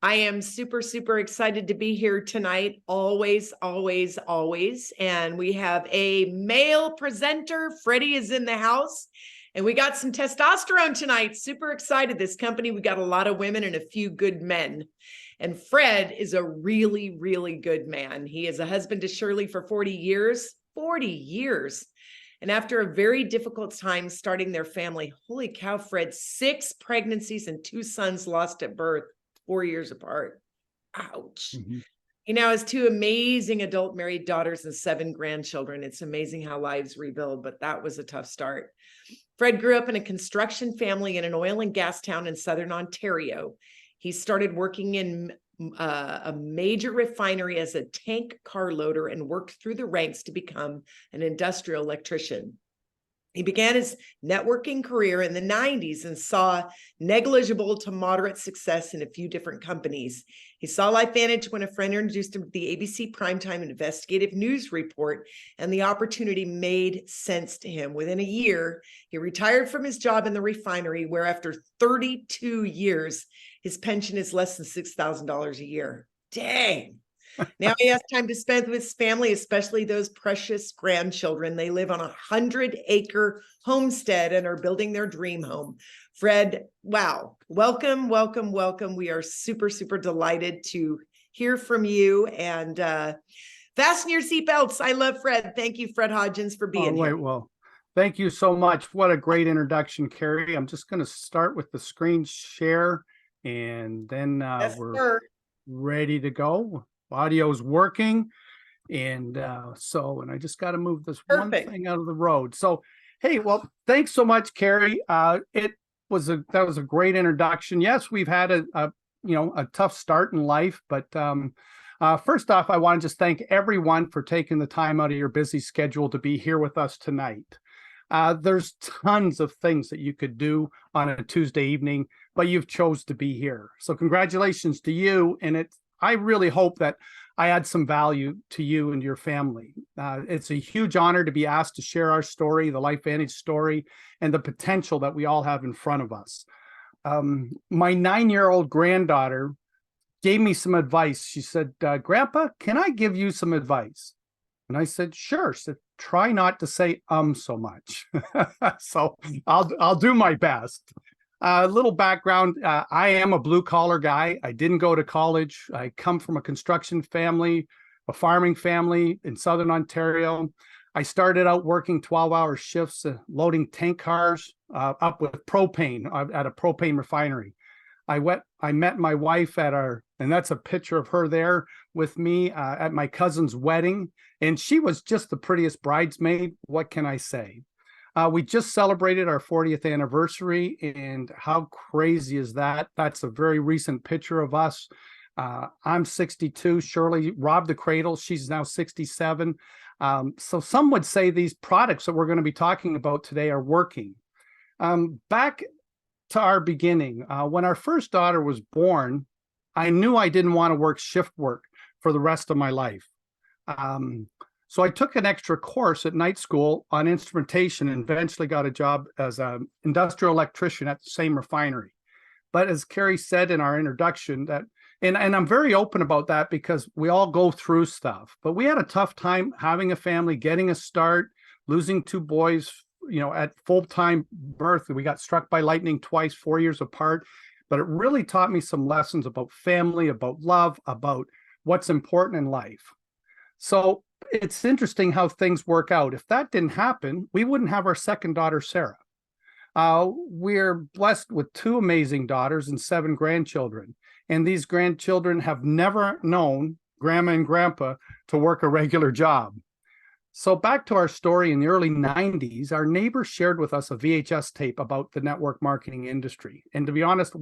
I am super, super excited to be here tonight. Always, always, always. And we have a male presenter. Freddie is in the house. And we got some testosterone tonight. Super excited. This company, we got a lot of women and a few good men. And Fred is a really, really good man. He is a husband to Shirley for 40 years. 40 years. And after a very difficult time starting their family, holy cow, Fred, 6 pregnancies and 2 sons lost at birth, 4 years apart. Ouch. Mm-hmm. He now has 2 amazing adult married daughters and 7 grandchildren. It's amazing how lives rebuild, but that was a tough start. Fred grew up in a construction family in an oil and gas town in southern Ontario. He started working in a major refinery as a tank car loader and worked through the ranks to become an industrial electrician. He began his networking career in the 90s and saw negligible to moderate success in a few different companies. He saw LifeVantage when a friend introduced him to the ABC Primetime Investigative News Report, and the opportunity made sense to him. Within a year, he retired from his job in the refinery, where after 32 years, his pension is less than $6,000 a year. Dang. Now he has time to spend with his family, especially those precious grandchildren. They live on a 100-acre homestead and are building their dream home. Fred, wow. Welcome, welcome, welcome. We are super, super delighted to hear from you. And fasten your seatbelts. I love Fred. Thank you, Fred Hodgins, for being here. Well, thank you so much. What a great introduction, Carrie. I'm just going to start with the screen share, and then we're ready to go. Audio's working, and I just got to move this one thing out of the road. So, hey, well, thanks so much, Carrie. That was a great introduction. Yes, we've had a tough start in life, but first off, I want to just thank everyone for taking the time out of your busy schedule to be here with us tonight. There's tons of things that you could do on a Tuesday evening, but you've chose to be here. So congratulations to you, and I really hope that I add some value to you and your family. It's a huge honor to be asked to share our story, the LifeVantage story, and the potential that we all have in front of us. My 9-year-old granddaughter gave me some advice. She said, Grandpa, can I give you some advice? And I said, sure. She said, try not to say so much. So I'll do my best. A little background, I am a blue-collar guy. I didn't go to college. I come from a construction family, a farming family in southern Ontario. I started out working 12-hour shifts, loading tank cars up with propane at a propane refinery. I met my wife and that's a picture of her there with me at my cousin's wedding, and she was just the prettiest bridesmaid. What can I say? We just celebrated our 40th anniversary, and how crazy is that? That's a very recent picture of us. I'm 62. Shirley robbed the cradle. She's now 67. So some would say these products that we're going to be talking about today are working. Back to our beginning, when our first daughter was born, I knew I didn't want to work shift work for the rest of my life. So I took an extra course at night school on instrumentation and eventually got a job as an industrial electrician at the same refinery. But as Carrie said in our introduction, and I'm very open about that because we all go through stuff, but we had a tough time having a family, getting a start, losing 2 boys, at full-time birth. We got struck by lightning twice, 4 years apart, but it really taught me some lessons about family, about love, about what's important in life. So it's interesting how things work out. If that didn't happen, we wouldn't have our second daughter, Sarah. We're blessed with 2 amazing daughters and 7 grandchildren. And these grandchildren have never known Grandma and Grandpa to work a regular job. So back to our story in the early 90s, our neighbor shared with us a VHS tape about the network marketing industry. And to be honest,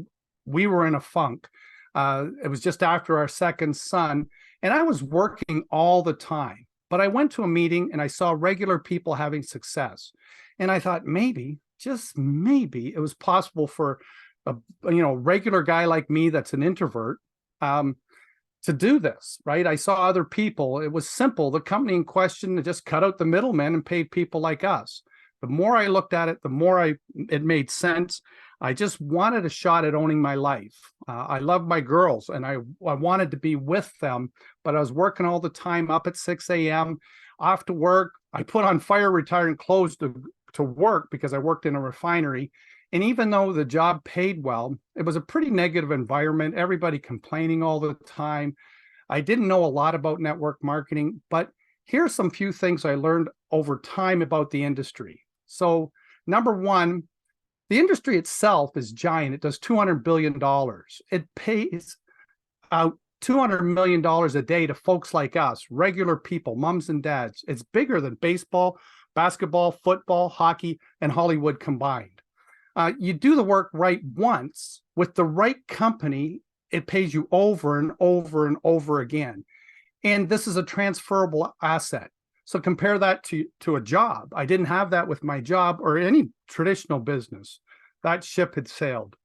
we were in a funk. It was just after our second son, and I was working all the time. But I went to a meeting and I saw regular people having success. And I thought maybe, just maybe, it was possible for a regular guy like me that's an introvert to do this, right? I saw other people. It was simple. The company in question just cut out the middlemen and paid people like us. The more I looked at it, the more it made sense. I just wanted a shot at owning my life. I love my girls and I wanted to be with them, but I was working all the time, up at 6 a.m., off to work. I put on fire retardant clothes to work because I worked in a refinery. And even though the job paid well, it was a pretty negative environment, everybody complaining all the time. I didn't know a lot about network marketing, but here's some few things I learned over time about the industry. So number one, the industry itself is giant. It does $200 billion. It pays out $200 million a day to folks like us, regular people, moms and dads. It's bigger than baseball, basketball, football, hockey, and Hollywood combined. You do the work right once with the right company, it pays you over and over and over again. And this is a transferable asset. So compare that to a job. I didn't have that with my job or any traditional business. That ship had sailed.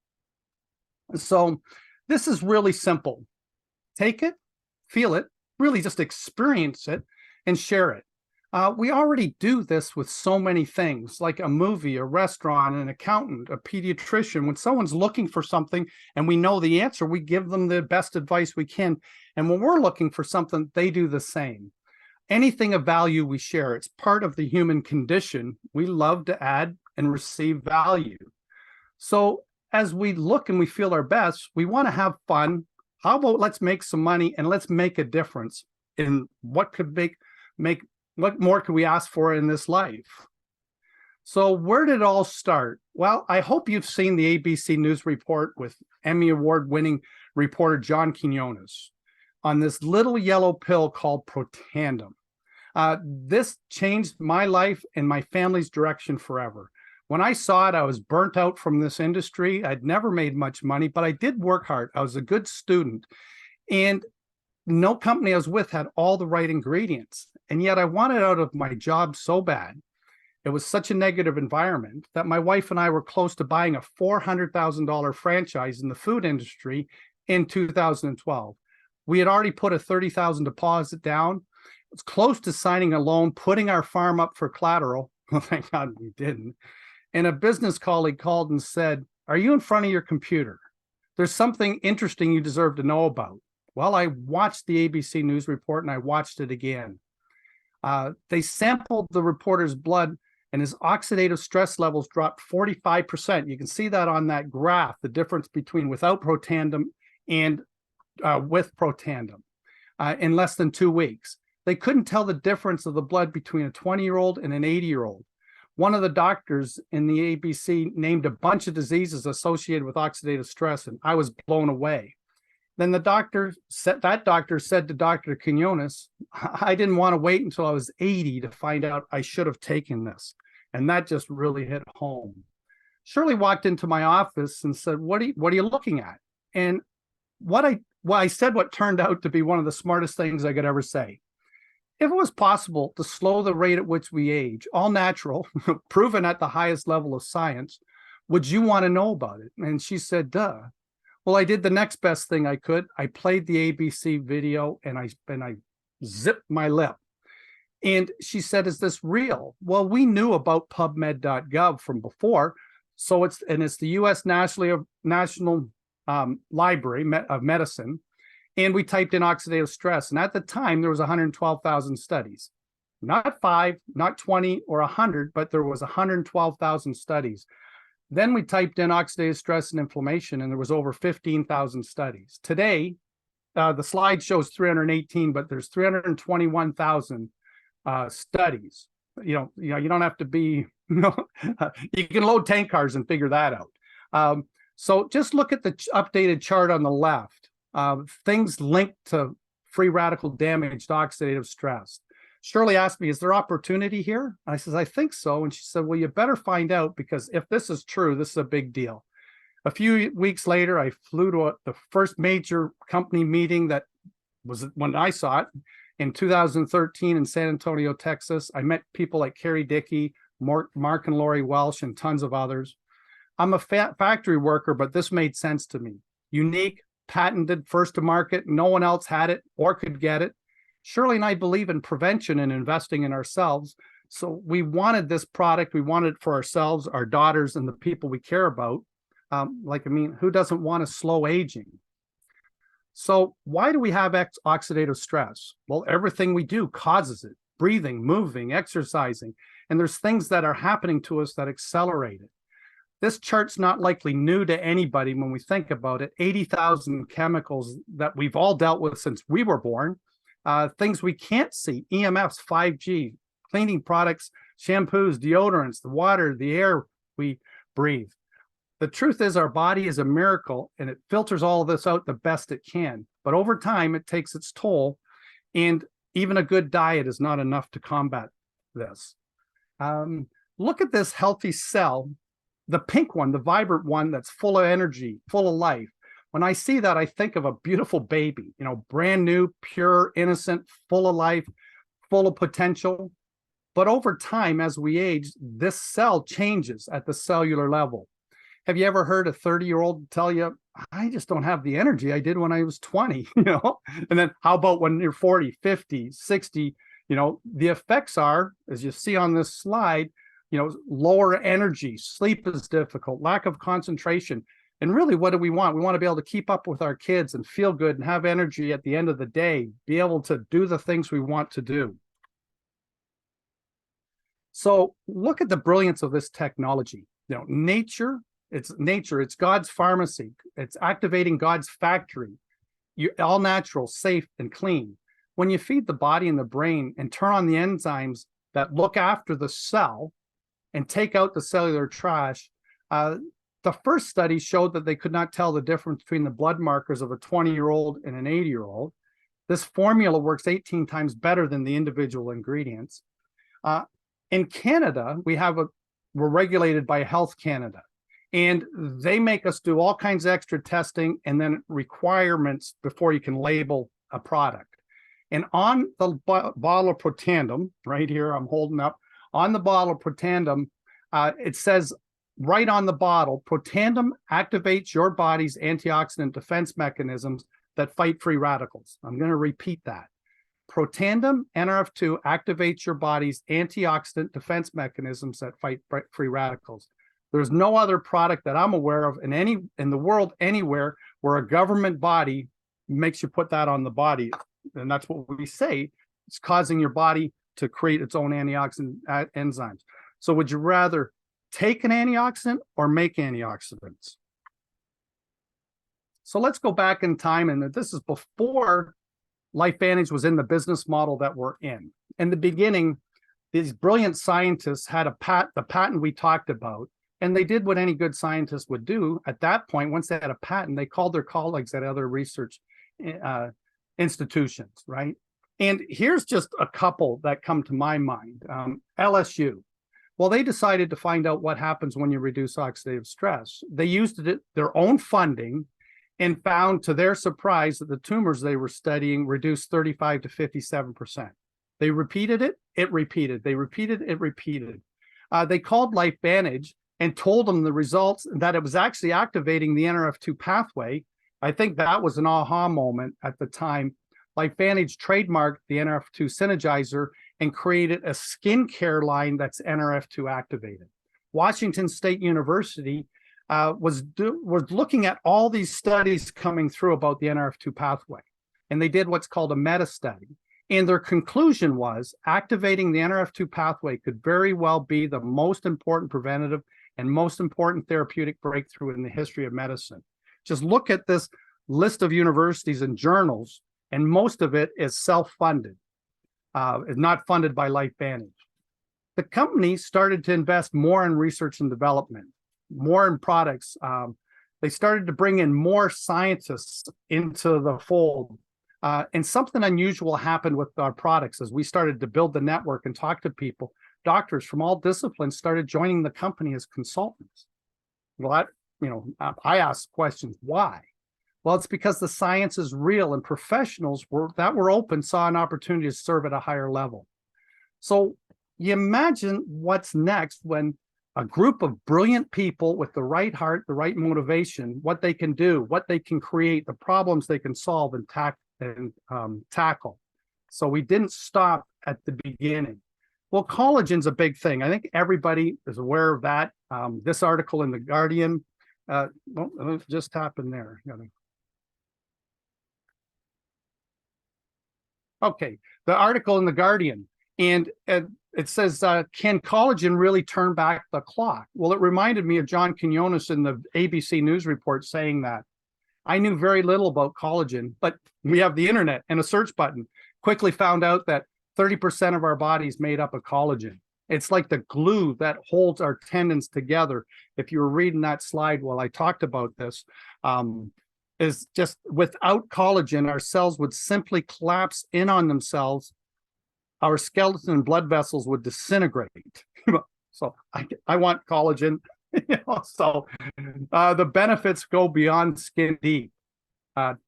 So this is really simple. Take it, feel it, really just experience it and share it. We already do this with so many things, like a movie, a restaurant, an accountant, a pediatrician. When someone's looking for something and we know the answer, we give them the best advice we can. And when we're looking for something, they do the same. Anything of value we share. It's part of the human condition. We love to add and receive value. So as we look and we feel our best, we want to have fun. How about let's make some money and let's make a difference in what could make what more could we ask for in this life? So where did it all start? Well, I hope you've seen the ABC News report with Emmy Award-winning reporter John Quinones on this little yellow pill called Protandim. This changed my life and my family's direction forever. When I saw it, I was burnt out from this industry. I'd never made much money, but I did work hard. I was a good student. And no company I was with had all the right ingredients. And yet I wanted out of my job so bad. It was such a negative environment that my wife and I were close to buying a $400,000 franchise in the food industry in 2012. We had already put a $30,000 deposit down. It was close to signing a loan, putting our farm up for collateral. Well, thank God we didn't. And a business colleague called and said, "Are you in front of your computer? There's something interesting you deserve to know about." Well, I watched the ABC News report and I watched it again. They sampled the reporter's blood and his oxidative stress levels dropped 45%. You can see that on that graph, the difference between without Protandim and with Protandim in less than 2 weeks. They couldn't tell the difference of the blood between a 20-year-old and an 80-year-old. One of the doctors in the ABC named a bunch of diseases associated with oxidative stress, and I was blown away. Then that doctor said to Dr. Quinones, "I didn't want to wait until I was 80 to find out I should have taken this." And that just really hit home. Shirley walked into my office and said, what are you looking at? And I said what turned out to be one of the smartest things I could ever say. If it was possible to slow the rate at which we age, all natural, proven at the highest level of science, would you want to know about it? And she said, duh. Well, I did the next best thing I could. I played the ABC video and I zipped my lip. And she said, "Is this real?" Well, we knew about PubMed.gov from before. So it's the U.S. National Library of Medicine. And we typed in oxidative stress. And at the time, there was 112,000 studies. Not 5, not 20 or 100, but there was 112,000 studies. Then we typed in oxidative stress and inflammation, and there was over 15,000 studies. Today, the slide shows 318, but there's 321,000 studies. You don't have to be, you can load tank cars and figure that out. So just look at the updated chart on the left. Things linked to free radical damage to oxidative stress. Shirley asked me, "Is there opportunity here?" I said, "I think so." And she said, "Well, you better find out, because if this is true, this is a big deal." A few weeks later, I flew to the first major company meeting that was when I saw it in 2013 in San Antonio, Texas. I met people like Carrie Dickey, Mark and Lori Welsh, and tons of others. I'm a factory worker, but this made sense to me. Unique, patented, first to market. No one else had it or could get it. Shirley and I believe in prevention and investing in ourselves. So we wanted this product. We wanted it for ourselves, our daughters, and the people we care about. Who doesn't want to slow aging? So why do we have oxidative stress? Well, everything we do causes it. Breathing, moving, exercising, and there's things that are happening to us that accelerate it. This chart's not likely new to anybody when we think about it. 80,000 chemicals that we've all dealt with since we were born. Things we can't see, EMFs, 5G, cleaning products, shampoos, deodorants, the water, the air we breathe. The truth is our body is a miracle and it filters all of this out the best it can. But over time, it takes its toll, and even a good diet is not enough to combat this. Look at this healthy cell, the pink one, the vibrant one that's full of energy, full of life. When I see that, I think of a beautiful baby, brand new, pure, innocent, full of life, full of potential. But over time, as we age, this cell changes at the cellular level. Have you ever heard a 30-year-old tell you, I just don't have the energy I did when I was 20, And then how about when you're 40, 50, 60, the effects are, as you see on this slide, lower energy, sleep is difficult, lack of concentration. And really, what do we want? We want to be able to keep up with our kids and feel good and have energy at the end of the day, be able to do the things we want to do. So look at the brilliance of this technology. Nature, it's God's pharmacy. It's activating God's factory. All natural, safe, and clean. When you feed the body and the brain and turn on the enzymes that look after the cell and take out the cellular trash, the first study showed that they could not tell the difference between the blood markers of a 20-year-old and an 80-year-old. This formula works 18 times better than the individual ingredients. In Canada, we're regulated by Health Canada. And they make us do all kinds of extra testing and then requirements before you can label a product. And on the bottle of Protandim, right here, I'm holding up, on the bottle of Protandim, it says right on the bottle, Protandim activates your body's antioxidant defense mechanisms that fight free radicals. I'm going to repeat that. Protandim NRF2 activates your body's antioxidant defense mechanisms that fight free radicals. There's no other product that I'm aware of in the world anywhere where a government body makes you put that on the body. And that's what we say. It's causing your body to create its own antioxidant enzymes. So would you rather take an antioxidant or make antioxidants? So let's go back in time. And this is before LifeVantage was in the business model that we're in. In the beginning, these brilliant scientists had the patent we talked about. And they did what any good scientist would do. At that point, once they had a patent, they called their colleagues at other research institutions, right? And here's just a couple that come to my mind. LSU. Well, they decided to find out what happens when you reduce oxidative stress. They used their own funding and found, to their surprise, that the tumors they were studying reduced 35 to 57%. They repeated it, it repeated. They repeated, it repeated. They called LifeVantage and told them the results, that it was actually activating the NRF2 pathway. I think that was an aha moment at the time. LifeVantage trademarked the NRF2 synergizer and created a skincare line that's NRF2 activated. Washington State University was looking at all these studies coming through about the NRF2 pathway, and they did what's called a meta study. And their conclusion was activating the NRF2 pathway could very well be the most important preventative and most important therapeutic breakthrough in the history of medicine. Just look at this list of universities and journals, and most of it is self-funded, is not funded by LifeVantage. The company started to invest more in research and development, more in products. They started to bring in more scientists into the fold. And something unusual happened with our products as we started to build the network and talk to people. Doctors from all disciplines started joining the company as consultants. Well, I asked questions, why? Well, it's because the science is real, and professionals that were open saw an opportunity to serve at a higher level. So you imagine what's next when a group of brilliant people with the right heart, the right motivation, what they can do, what they can create, the problems they can solve and tackle. So we didn't stop at the beginning. Well, collagen's a big thing. I think everybody is aware of that. This article in The Guardian Well, it just happened there. Okay, the article in the Guardian, and it says, can collagen really turn back the clock? Well, it reminded me of John Quinones in the ABC News report saying that. I knew very little about collagen, but we have the internet and a search button. Quickly found out that 30% of our bodies made up of collagen. It's like the glue that holds our tendons together. If you were reading that slide while I talked about this, is just without collagen, our cells would simply collapse in on themselves. Our skeleton and blood vessels would disintegrate. So I want collagen. So the benefits go beyond skin deep.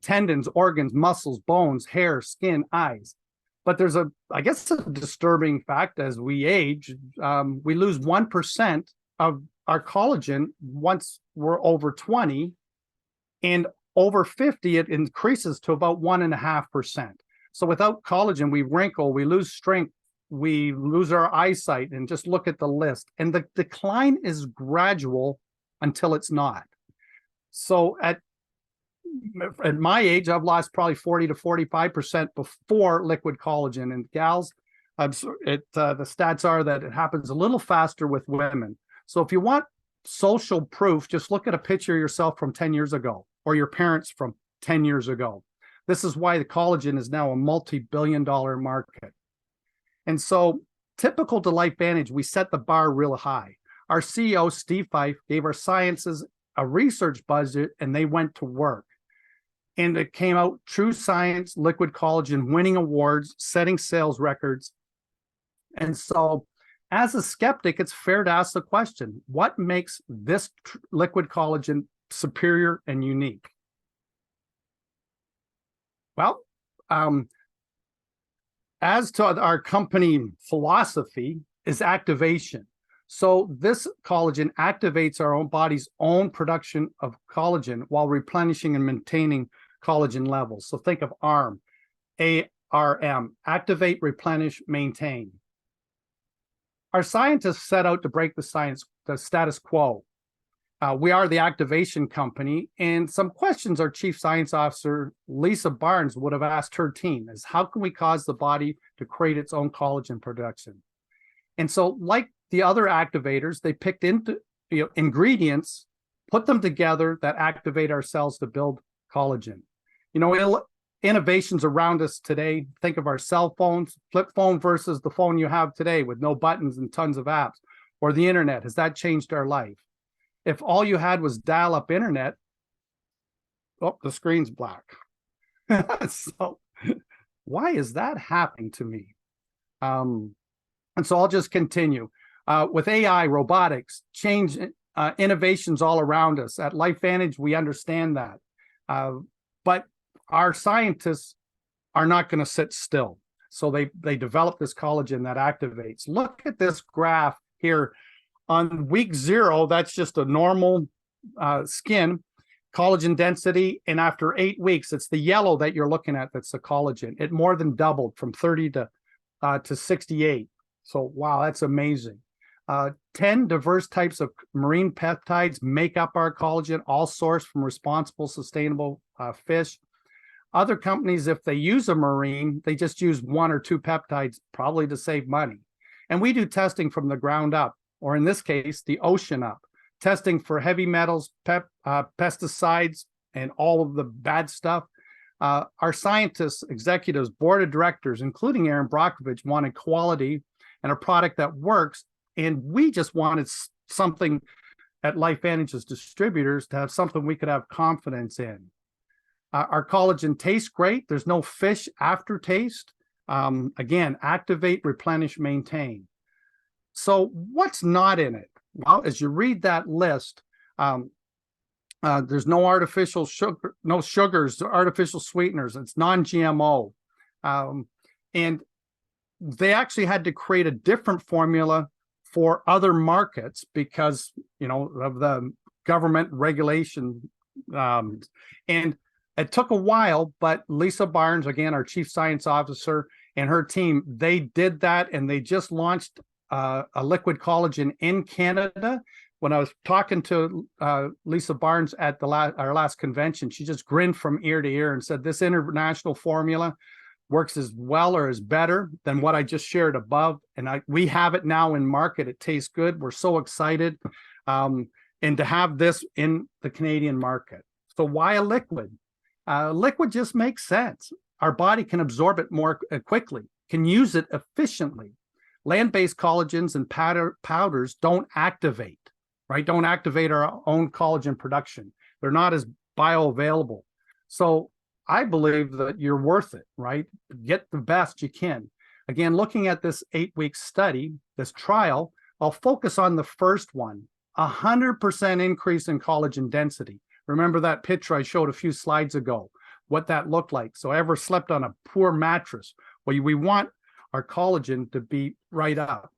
Tendons, organs, muscles, bones, hair, skin, eyes. But there's I guess a disturbing fact. As we age, we lose 1% of our collagen once we're over 20, and over 50, it increases to about 1.5%. So without collagen, we wrinkle, we lose strength, we lose our eyesight, and just look at the list. And the decline is gradual until it's not. So at my age, I've lost probably 40 to 45% before liquid collagen. And gals, the stats are that it happens a little faster with women. So if you want social proof, just look at a picture of yourself from 10 years ago or your parents from 10 years ago. This is why the collagen is now a multi-billion-dollar market. And so typical to LifeVantage, we set the bar real high. Our CEO, Steve Fife, gave our sciences a research budget, and they went to work. And it came out true science, liquid collagen, winning awards, setting sales records. And so as a skeptic, it's fair to ask the question, what makes this liquid collagen superior and unique? Well, as to our company philosophy is activation. So this collagen activates our own body's own production of collagen while replenishing and maintaining collagen levels. So think of ARM, ARM, activate, replenish, maintain. Our scientists set out to break the status quo. We are the activation company, and some questions our chief science officer, Lisa Barnes, would have asked her team is, how can we cause the body to create its own collagen production? And so like the other activators, they picked into ingredients, put them together that activate our cells to build collagen. Innovations around us today, think of our cell phones, flip phone versus the phone you have today with no buttons and tons of apps, or the internet. Has that changed our life? If all you had was dial-up internet, oh, the screen's black. So why is that happening to me? And so I'll just continue. With AI, robotics, change, innovations all around us. At LifeVantage, we understand that. But our scientists are not going to sit still. So they develop this collagen that activates. Look at this graph here. On week 0, that's just a normal skin collagen density. And after 8 weeks, it's the yellow that you're looking at that's the collagen. It more than doubled from 30 to 68. So, wow, that's amazing. 10 diverse types of marine peptides make up our collagen, all sourced from responsible, sustainable fish. Other companies, if they use a marine, they just use 1 or 2 peptides, probably to save money. And we do testing from the ground up, or in this case, the ocean up, testing for heavy metals, pesticides, and all of the bad stuff. Our scientists, executives, board of directors, including Aaron Brockovich, wanted quality and a product that works. And we just wanted something at LifeVantage's distributors to have something we could have confidence in. Our collagen tastes great. There's no fish aftertaste. Again, activate, replenish, maintain. So what's not in it? Well, as you read that list, there's no artificial sugar, no sugars, artificial sweeteners. It's non-GMO. And they actually had to create a different formula for other markets because, of the government regulation. And it took a while, but Lisa Barnes, again, our chief science officer, and her team, they did that, and they just launched a liquid collagen in Canada when I was talking to Lisa Barnes at our last convention, she just grinned from ear to ear and said, this international formula works as well or as better than what I just shared above. And we have it now in market. It tastes good. We're so excited. And to have this in the Canadian market. So why a liquid? Liquid just makes sense. Our body can absorb it more quickly, can use it efficiently. Land-based collagens and powders don't activate, right? Don't activate our own collagen production. They're not as bioavailable. So I believe that you're worth it, right? Get the best you can. Again, looking at this 8-week study, this trial, I'll focus on the first one, 100% increase in collagen density. Remember that picture I showed a few slides ago, what that looked like. So ever slept on a poor mattress? Well, we want our collagen to be right up.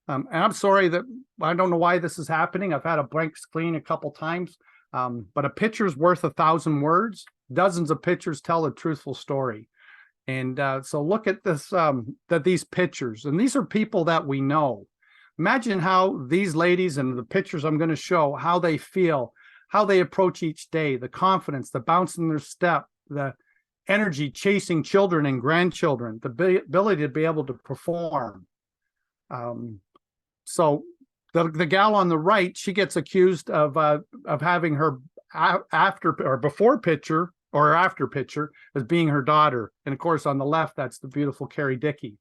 And I'm sorry that I don't know why this is happening. I've had a blank screen a couple times, but a picture's worth 1,000 words. Dozens of pictures tell a truthful story. And so look at this, these pictures, and these are people that we know. Imagine how these ladies and the pictures I'm going to show, how they feel, how they approach each day, the confidence, the bounce in their step, the energy chasing children and grandchildren, the ability to be able to perform. So the gal on the right, she gets accused of having her after or before picture or after picture as being her daughter. And of course, on the left, that's the beautiful Carrie Dickey.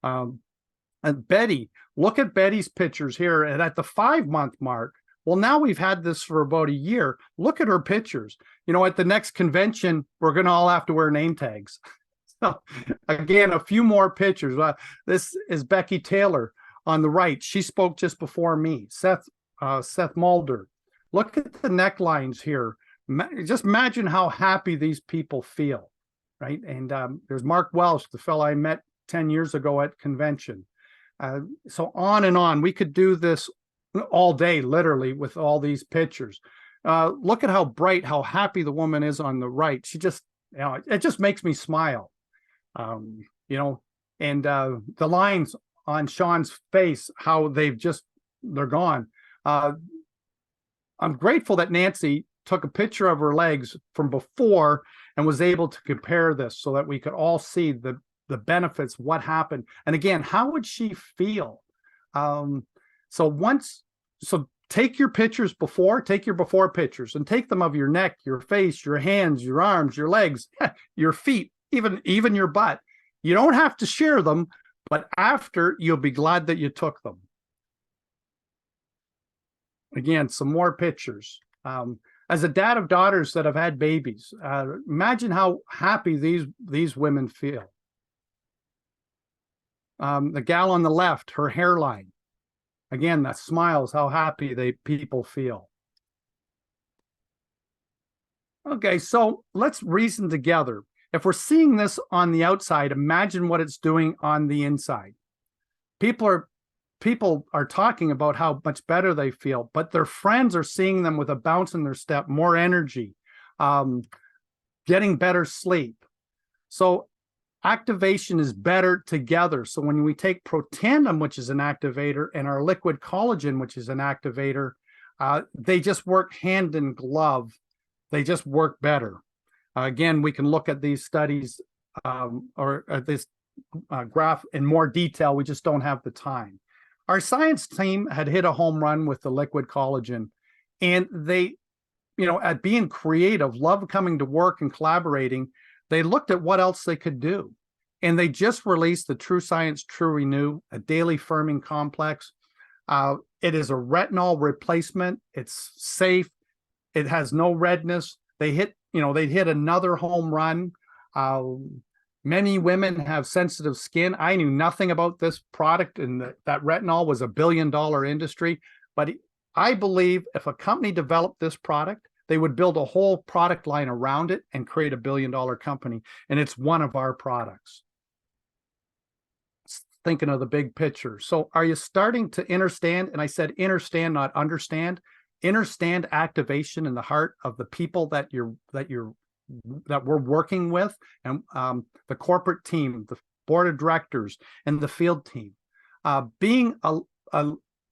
And Betty, look at Betty's pictures here. And at the 5-month mark, well, now we've had this for about a year. Look at her pictures. You know, at the next convention, we're going to all have to wear name tags. So again, a few more pictures. This is Becky Taylor on the right. She spoke just before me. Seth Mulder. Look at the necklines here. Just imagine how happy these people feel, right? And there's Mark Welsh, the fellow I met 10 years ago at convention. So on and on. We could do this all day, literally, with all these pictures. Look at how bright, how happy the woman is on the right. She just, you know, it just makes me smile. You know, and the lines on Sean's face, how they're gone. I'm grateful that Nancy took a picture of her legs from before and was able to compare this so that we could all see the benefits, what happened. And again, how would she feel? So take your pictures before, take your before pictures and take them of your neck, your face, your hands, your arms, your legs, your feet, even your butt. You don't have to share them, but after, you'll be glad that you took them. Again, some more pictures. As a dad of daughters that have had babies, imagine how happy these women feel. The gal on the left, her hairline. Again, that smiles how happy people feel. Okay, so let's reason together. If we're seeing this on the outside, imagine what it's doing on the inside. People are talking about how much better they feel, but their friends are seeing them with a bounce in their step, more energy, getting better sleep. So activation is better together. So when we take Protandim, which is an activator, and our liquid collagen, which is an activator, they just work hand in glove. They just work better. Again, we can look at these studies or at this graph in more detail. We just don't have the time. Our science team had hit a home run with the liquid collagen, and they, you know, at being creative, love coming to work and collaborating, they looked at what else they could do. And they just released the True Science True Renew, a daily firming complex. It is a retinol replacement. It's safe. It has no redness. They hit another home run. Many women have sensitive skin. I knew nothing about this product, and that retinol was $1 billion industry. But I believe if a company developed this product, they would build a whole product line around it and create $1 billion company. And it's one of our products. Thinking of the big picture. So are you starting to understand? And I said understand, not understand. Understand activation in the heart of the people that we're working with, and the corporate team, the board of directors, and the field team. Being a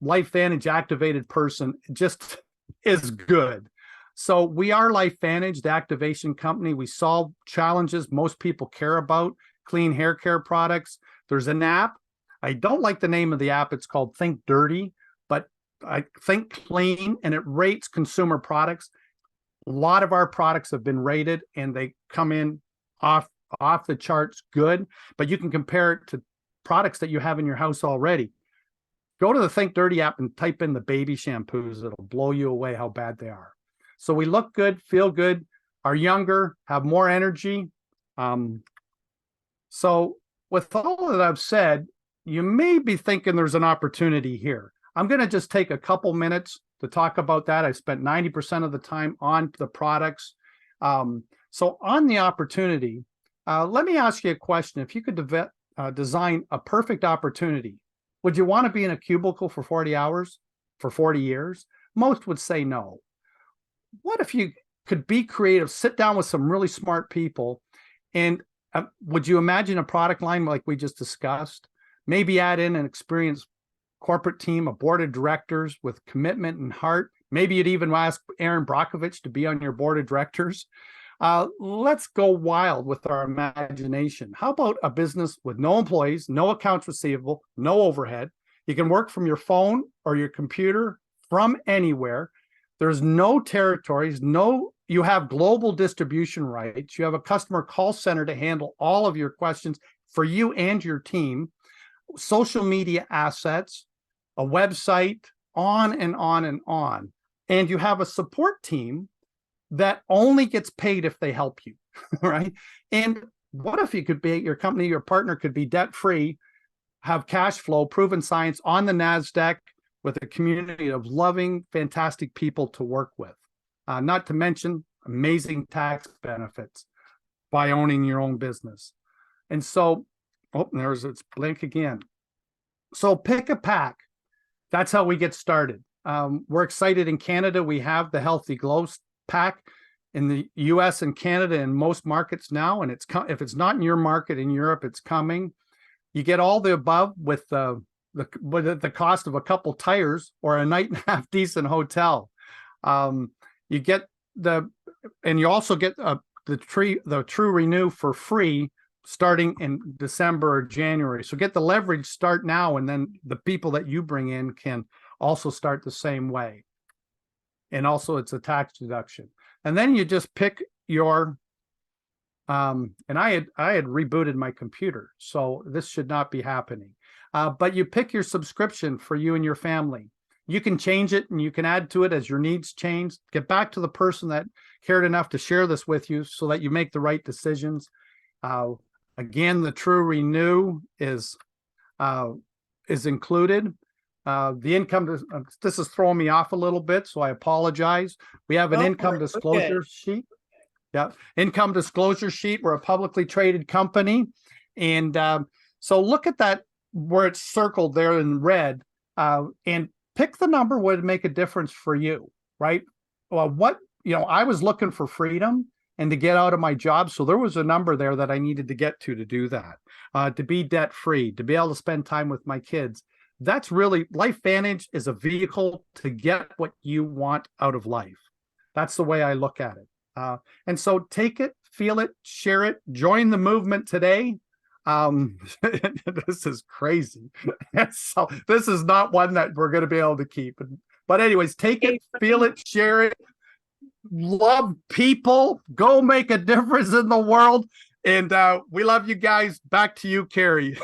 LifeVantage activated person just is good. So we are LifeVantage, the activation company. We solve challenges most people care about, clean hair care products. There's an app. I don't like the name of the app. It's called Think Dirty, but I think clean, and it rates consumer products. A lot of our products have been rated and they come in off the charts good, but you can compare it to products that you have in your house already. Go to the Think Dirty app and type in the baby shampoos. It'll blow you away how bad they are. So we look good, feel good, are younger, have more energy. So with all that I've said, you may be thinking there's an opportunity here. I'm going to just take a couple minutes to talk about that. I spent 90% of the time on the products. So on the opportunity, let me ask you a question. If you could design a perfect opportunity, would you want to be in a cubicle for 40 hours for 40 years? Most would say no. What if you could be creative, sit down with some really smart people, and would you imagine a product line like we just discussed? Maybe add in an experienced corporate team, a board of directors with commitment and heart. Maybe you'd even ask Aaron Brockovich to be on your board of directors. Let's go wild with our imagination. How about a business with no employees, no accounts receivable, no overhead? You can work from your phone or your computer from anywhere. There's no territories, you have global distribution rights. You have a customer call center to handle all of your questions for you and your team, social media assets, a website, on and on and on. And you have a support team that only gets paid if they help you, right? And what if you could be, your company, your partner could be debt-free, have cash flow, proven science on the NASDAQ with a community of loving, fantastic people to work with. Not to mention amazing tax benefits by owning your own business. And so, there's its blink again. So pick a pack. That's how we get started. We're excited in Canada. We have the Healthy Glow pack in the US and Canada and most markets now. And if it's not in your market in Europe, it's coming. You get all the above with the cost of a couple tires or a night and a half decent hotel. You get and you also get the True Renew for free starting in December or January. So get the leverage, start now, and then the people that you bring in can also start the same way. And also it's a tax deduction. And then you just pick your and I had rebooted my computer, so this should not be happening. But you pick your subscription for you and your family. You can change it and you can add to it as your needs change. Get back to the person that cared enough to share this with you so that you make the right decisions. Again, the True Renew is included. The income, this is throwing me off a little bit, so I apologize. We have an income disclosure sheet. Yeah, income disclosure sheet. We're a publicly traded company. And so look at that where it's circled there in red, and pick the number would make a difference for you, right? Well, I was looking for freedom and to get out of my job. So there was a number there that I needed to get to do that, to be debt free, to be able to spend time with my kids. That's really, LifeVantage is a vehicle to get what you want out of life. That's the way I look at it. And so take it, feel it, share it, join the movement today. This is crazy. So this is not one that we're going to be able to keep. But anyways, take it, feel it, share it, love people, go make a difference in the world. And we love you guys. Back to you, Carrie.